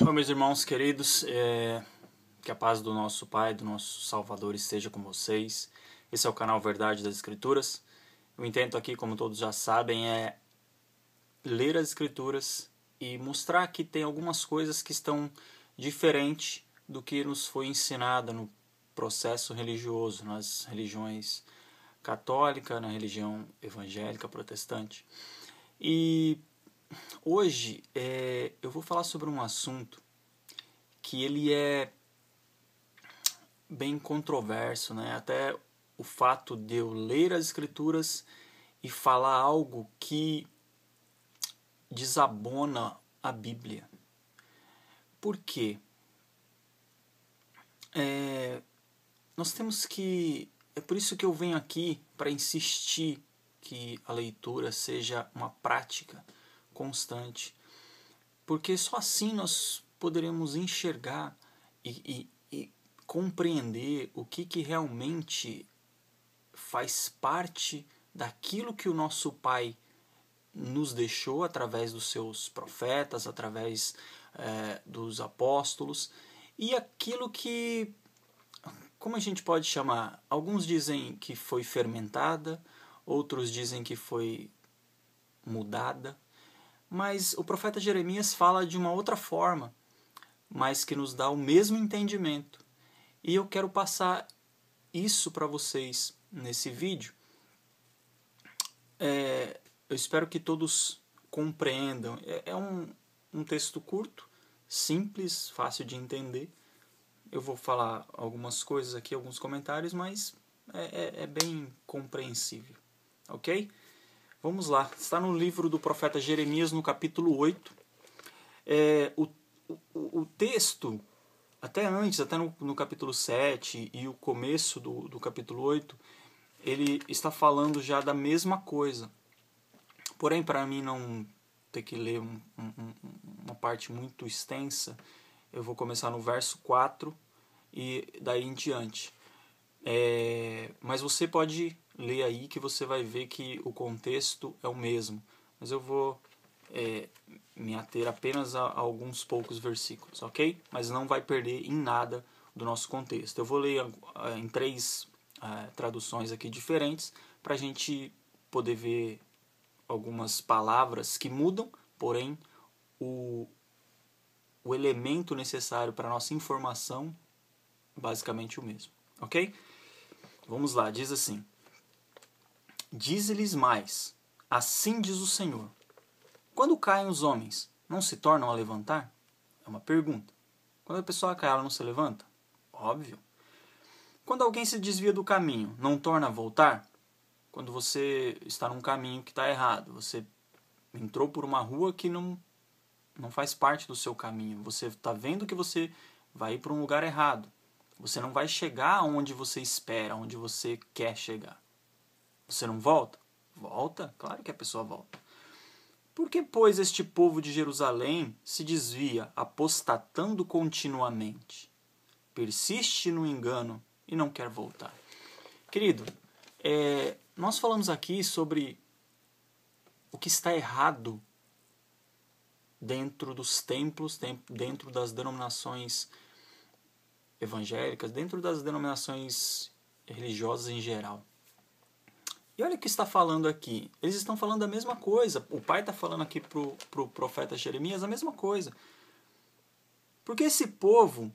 Oi, meus irmãos queridos, que a paz do nosso Pai, do nosso Salvador esteja com vocês. Esse é o canal Verdade das Escrituras. O intento aqui, como todos já sabem, é ler as Escrituras e mostrar que tem algumas coisas que estão diferentes do que nos foi ensinada no processo religioso, nas religiões católica, na religião evangélica, protestante. E hoje eu vou falar sobre um assunto que ele é bem controverso, né? Até o fato de eu ler as escrituras e falar algo que desabona a Bíblia. Por quê? Nós temos que... É por isso que eu venho aqui para insistir que a leitura seja uma prática constante. Porque só assim nós poderemos enxergar e compreender o que realmente faz parte daquilo que o nosso Pai nos deixou através dos seus profetas, através dos apóstolos, e aquilo que, como a gente pode chamar? Alguns dizem que foi fermentada, outros dizem que foi mudada, mas o profeta Jeremias fala de uma outra forma, mas que nos dá o mesmo entendimento. E eu quero passar isso para vocês nesse vídeo. Eu espero que todos compreendam. É um texto curto, simples, fácil de entender. Eu vou falar algumas coisas aqui, alguns comentários, mas é bem compreensível. Ok? Vamos lá. Está no livro do profeta Jeremias, no capítulo 8. O texto, até antes, até no capítulo 7 e o começo do capítulo 8, ele está falando já da mesma coisa. Porém, para mim não ter que ler uma parte muito extensa, eu vou começar no verso 4 e daí em diante. Mas você pode ler aí que você vai ver que o contexto é o mesmo. Mas eu vou me ater apenas a alguns poucos versículos, ok? Mas não vai perder em nada do nosso contexto. Eu vou ler em três traduções aqui diferentes para a gente poder ver algumas palavras que mudam, porém o elemento necessário para a nossa informação é basicamente o mesmo, ok? Vamos lá, diz assim: Dize-lhes mais, assim diz o Senhor: quando caem os homens, não se tornam a levantar? É uma pergunta. Quando a pessoa cai, ela não se levanta? Óbvio. Quando alguém se desvia do caminho, não torna a voltar? Quando você está num caminho que está errado, você entrou por uma rua que não faz parte do seu caminho, você está vendo que você vai ir para um lugar errado, você não vai chegar onde você espera, onde você quer chegar. Você não volta? Volta? Claro que a pessoa volta. Por que, pois, este povo de Jerusalém se desvia, apostatando continuamente? Persiste no engano e não quer voltar. Querido, nós falamos aqui sobre o que está errado dentro dos templos, dentro das denominações evangélicas, dentro das denominações religiosas em geral. E olha o que está falando aqui. Eles estão falando a mesma coisa. O pai está falando aqui para o profeta Jeremias a mesma coisa. Porque esse povo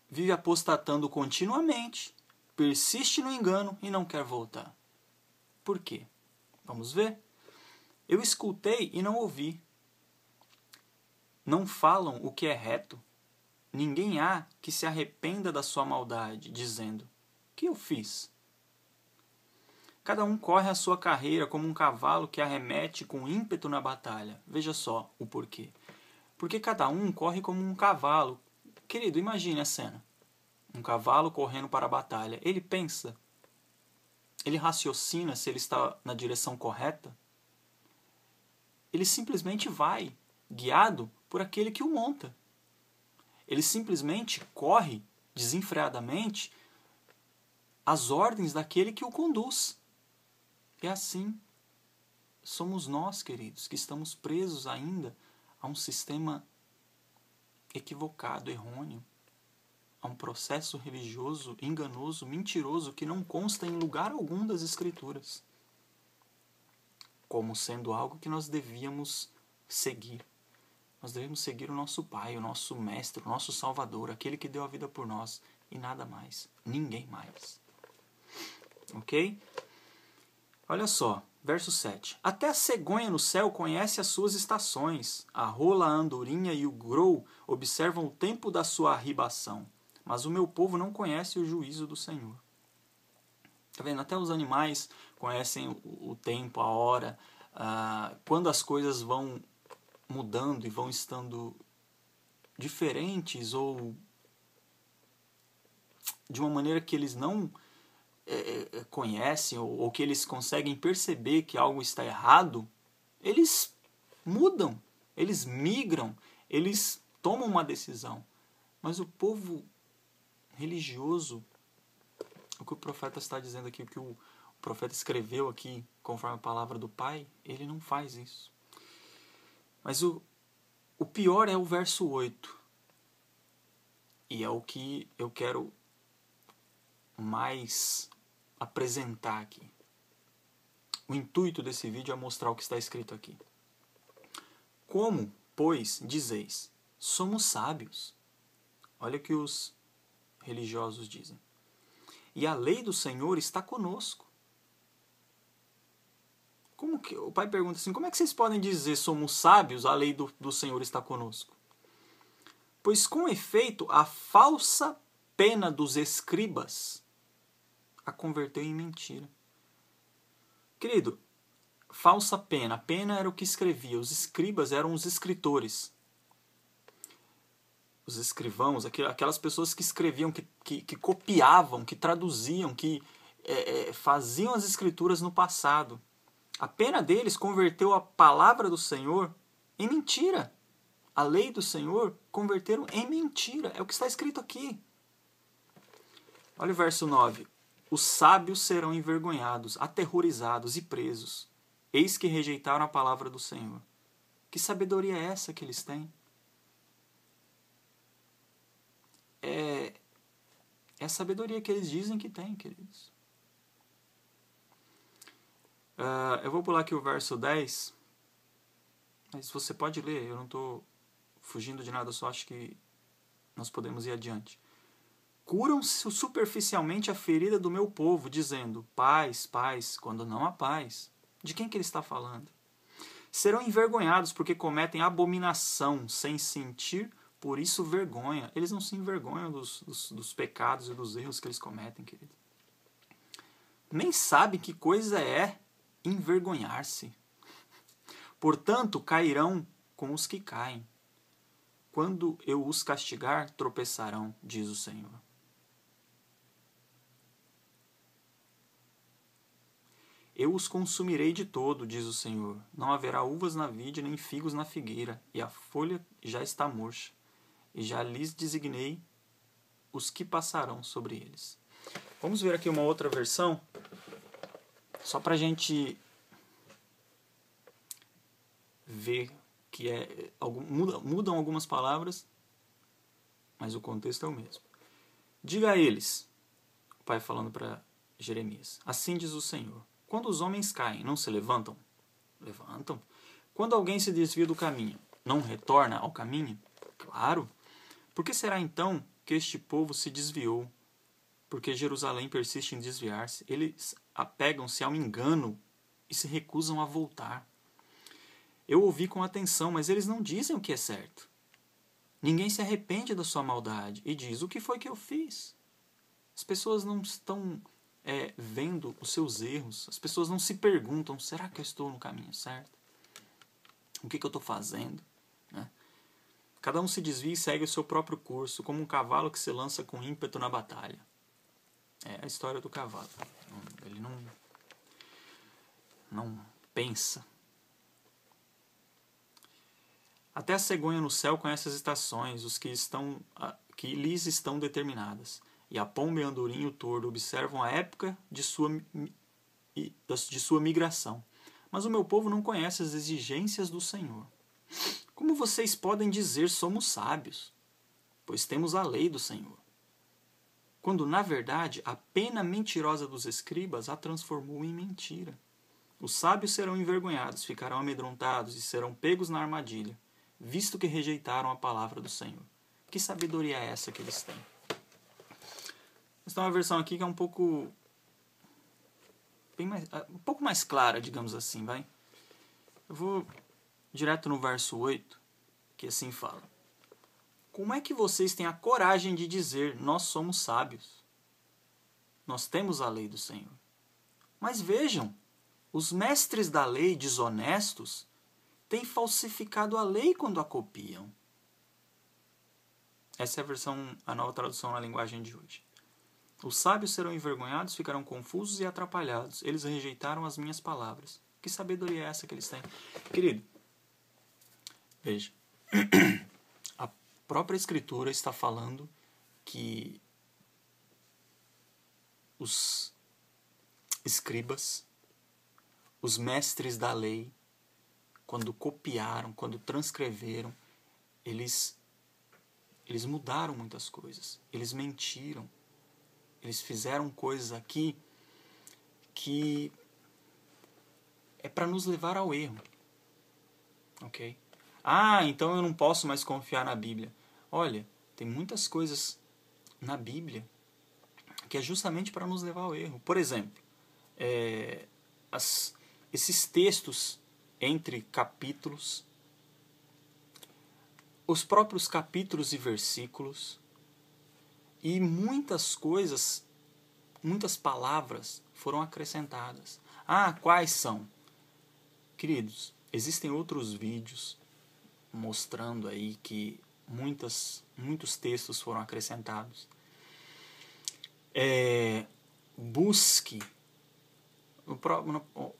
vive apostatando continuamente, persiste no engano e não quer voltar. Por quê? Vamos ver. Eu escutei e não ouvi. Não falam o que é reto. Ninguém há que se arrependa da sua maldade, dizendo: que eu fiz? Cada um corre a sua carreira como um cavalo que arremete com ímpeto na batalha. Veja só o porquê. Porque cada um corre como um cavalo. Querido, imagine a cena. Um cavalo correndo para a batalha. Ele pensa? Ele raciocina se ele está na direção correta? Ele simplesmente vai, guiado por aquele que o monta. Ele simplesmente corre desenfreadamente às ordens daquele que o conduz. E assim somos nós, queridos, que estamos presos ainda a um sistema equivocado, errôneo, a um processo religioso, enganoso, mentiroso, que não consta em lugar algum das Escrituras, como sendo algo que nós devíamos seguir. Nós devemos seguir o nosso Pai, o nosso Mestre, o nosso Salvador, aquele que deu a vida por nós, e nada mais, ninguém mais. Ok? Olha só, verso 7. Até a cegonha no céu conhece as suas estações, a rola, a andorinha e o grou observam o tempo da sua arribação, mas o meu povo não conhece o juízo do Senhor. Tá vendo? Até os animais conhecem o tempo, a hora, quando as coisas vão mudando e vão estando diferentes ou de uma maneira que eles não conhecem ou que eles conseguem perceber que algo está errado, eles mudam, eles migram, eles tomam uma decisão. Mas o povo religioso, o que o profeta está dizendo aqui, o que o profeta escreveu aqui, conforme a palavra do Pai, ele não faz isso. Mas o pior é o verso 8. E é o que eu quero mais apresentar aqui. O intuito desse vídeo é mostrar o que está escrito aqui. Como, pois, dizeis, somos sábios. Olha o que os religiosos dizem. E a lei do Senhor está conosco. Como que, o pai pergunta assim, como é que vocês podem dizer somos sábios, a lei do Senhor está conosco? Pois com efeito a falsa pena dos escribas a converteu em mentira. Querido, falsa pena. A pena era o que escrevia. Os escribas eram os escritores. Os escrivãos, aquelas pessoas que escreviam, que copiavam, que traduziam, que faziam as escrituras no passado. A pena deles converteu a palavra do Senhor em mentira. A lei do Senhor converteram em mentira. É o que está escrito aqui. Olha o verso 9. Os sábios serão envergonhados, aterrorizados e presos. Eis que rejeitaram a palavra do Senhor. Que sabedoria é essa que eles têm? É a sabedoria que eles dizem que têm, queridos. Eu vou pular aqui o verso 10. Mas você pode ler, eu não estou fugindo de nada, só acho que nós podemos ir adiante. Curam-se superficialmente a ferida do meu povo, dizendo, paz, paz, quando não há paz. De quem que ele está falando? Serão envergonhados porque cometem abominação sem sentir, por isso vergonha. Eles não se envergonham dos pecados e dos erros que eles cometem, querido. Nem sabem que coisa é envergonhar-se. Portanto, cairão com os que caem. Quando eu os castigar, tropeçarão, diz o Senhor. Eu os consumirei de todo, diz o Senhor. Não haverá uvas na vide, nem figos na figueira, e a folha já está murcha. E já lhes designei os que passarão sobre eles. Vamos ver aqui uma outra versão, só para a gente ver que mudam algumas palavras, mas o contexto é o mesmo. Diga a eles, o pai falando para Jeremias, assim diz o Senhor, quando os homens caem, não se levantam? Levantam. Quando alguém se desvia do caminho, não retorna ao caminho? Claro. Por que será então que este povo se desviou? Porque Jerusalém persiste em desviar-se. Eles apegam-se ao engano e se recusam a voltar. Eu ouvi com atenção, mas eles não dizem o que é certo. Ninguém se arrepende da sua maldade e diz, o que foi que eu fiz? As pessoas não estão vendo os seus erros. As pessoas não se perguntam, será que eu estou no caminho certo? O que eu estou fazendo? Né? Cada um se desvia e segue o seu próprio curso, como um cavalo que se lança com ímpeto na batalha. É a história do cavalo. Ele não pensa. Até a cegonha no céu conhece as estações, os que lhes estão determinadas. E a pomba e a andorinha e o tordo observam a época de sua migração. Mas o meu povo não conhece as exigências do Senhor. Como vocês podem dizer somos sábios? pois temos a lei do Senhor. Quando, na verdade, a pena mentirosa dos escribas a transformou em mentira. Os sábios serão envergonhados, ficarão amedrontados e serão pegos na armadilha, visto que rejeitaram a palavra do Senhor. Que sabedoria é essa que eles têm? Mas tem uma versão aqui que é um pouco mais clara, digamos assim, vai? Eu vou direto no verso 8, que assim fala: como é que vocês têm a coragem de dizer, nós somos sábios? Nós temos a lei do Senhor. Mas vejam, os mestres da lei desonestos têm falsificado a lei quando a copiam. Essa é a nova tradução na linguagem de hoje. Os sábios serão envergonhados, ficarão confusos e atrapalhados. Eles rejeitaram as minhas palavras. Que sabedoria é essa que eles têm? Querido, veja. A própria Escritura está falando que os escribas, os mestres da lei, quando copiaram, quando transcreveram, eles mudaram muitas coisas. Eles mentiram. Eles fizeram coisas aqui que é para nos levar ao erro. Ok? Ah, então eu não posso mais confiar na Bíblia. Olha, tem muitas coisas na Bíblia que é justamente para nos levar ao erro. Por exemplo, esses textos entre capítulos, os próprios capítulos e versículos, e muitas coisas, muitas palavras foram acrescentadas. Ah, quais são? Queridos, existem outros vídeos mostrando aí que muitos textos foram acrescentados. Busque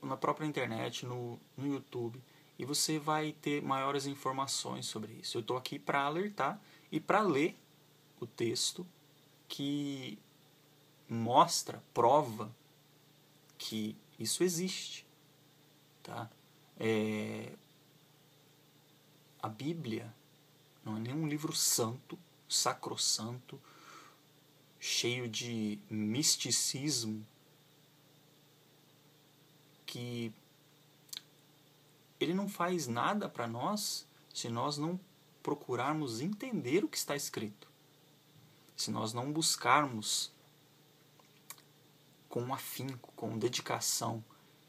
na própria internet, no YouTube, e você vai ter maiores informações sobre isso. Eu estou aqui para alertar e para ler o texto que prova que isso existe. Tá? A Bíblia não é nenhum livro santo, sacrossanto, cheio de misticismo, que ele não faz nada para nós se nós não procurarmos entender o que está escrito. Se nós não buscarmos com afinco, com dedicação,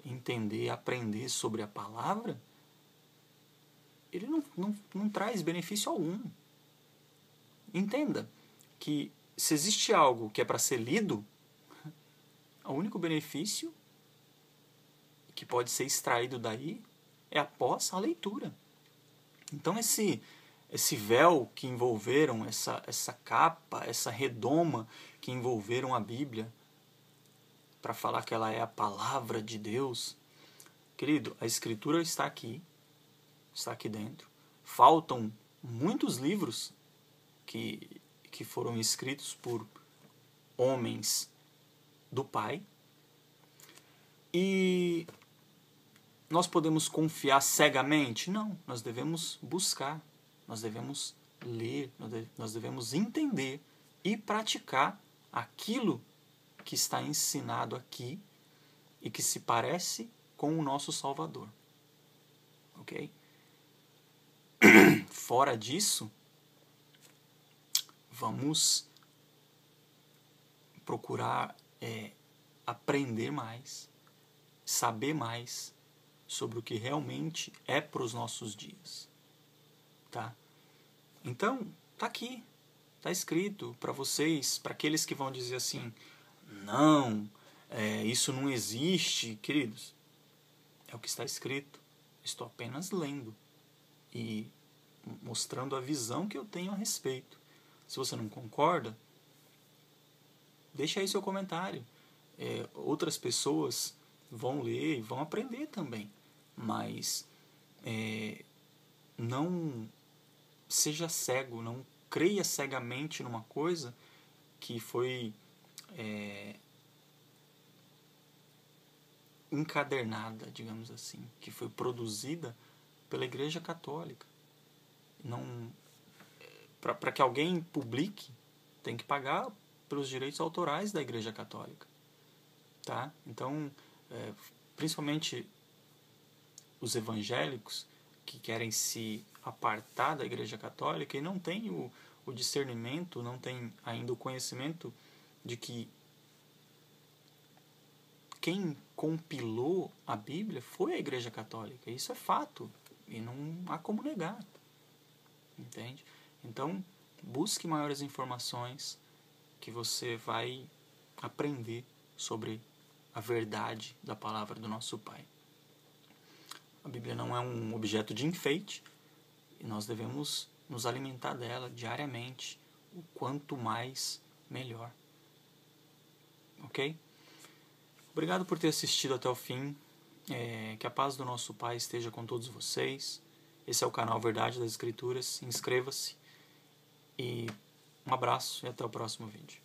entender, aprender sobre a palavra, ele não traz benefício algum. Entenda que se existe algo que é para ser lido, o único benefício que pode ser extraído daí é após a leitura. Então esse véu que envolveram, essa capa, essa redoma que envolveram a Bíblia para falar que ela é a palavra de Deus, querido, a Escritura está aqui dentro. Faltam muitos livros que foram escritos por homens do Pai, e nós podemos confiar cegamente? Não, nós devemos buscar, nós devemos ler, nós devemos entender e praticar aquilo que está ensinado aqui e que se parece com o nosso Salvador. Ok? Fora disso, vamos procurar aprender mais, saber mais sobre o que realmente é para os nossos dias. Tá? Então, tá aqui, tá escrito para vocês, para aqueles que vão dizer assim, não, isso não existe, queridos. É o que está escrito. Estou apenas lendo e mostrando a visão que eu tenho a respeito. Se você não concorda, deixa aí seu comentário. Outras pessoas vão ler e vão aprender também. Mas não seja cego, não creia cegamente numa coisa que foi encadernada, digamos assim, que foi produzida pela Igreja Católica. Não, para que alguém publique, tem que pagar pelos direitos autorais da Igreja Católica. Tá? Então, principalmente os evangélicos que querem se apartar da Igreja Católica e não têm o discernimento, não têm ainda o conhecimento de que quem compilou a Bíblia foi a Igreja Católica. Isso é fato e não há como negar. Entende? Então, busque maiores informações que você vai aprender sobre a verdade da palavra do nosso Pai. A Bíblia não é um objeto de enfeite e nós devemos nos alimentar dela diariamente, o quanto mais, melhor. Ok? Obrigado por ter assistido até o fim. Que a paz do nosso Pai esteja com todos vocês. Esse é o canal Verdade das Escrituras. Inscreva-se. E um abraço e até o próximo vídeo.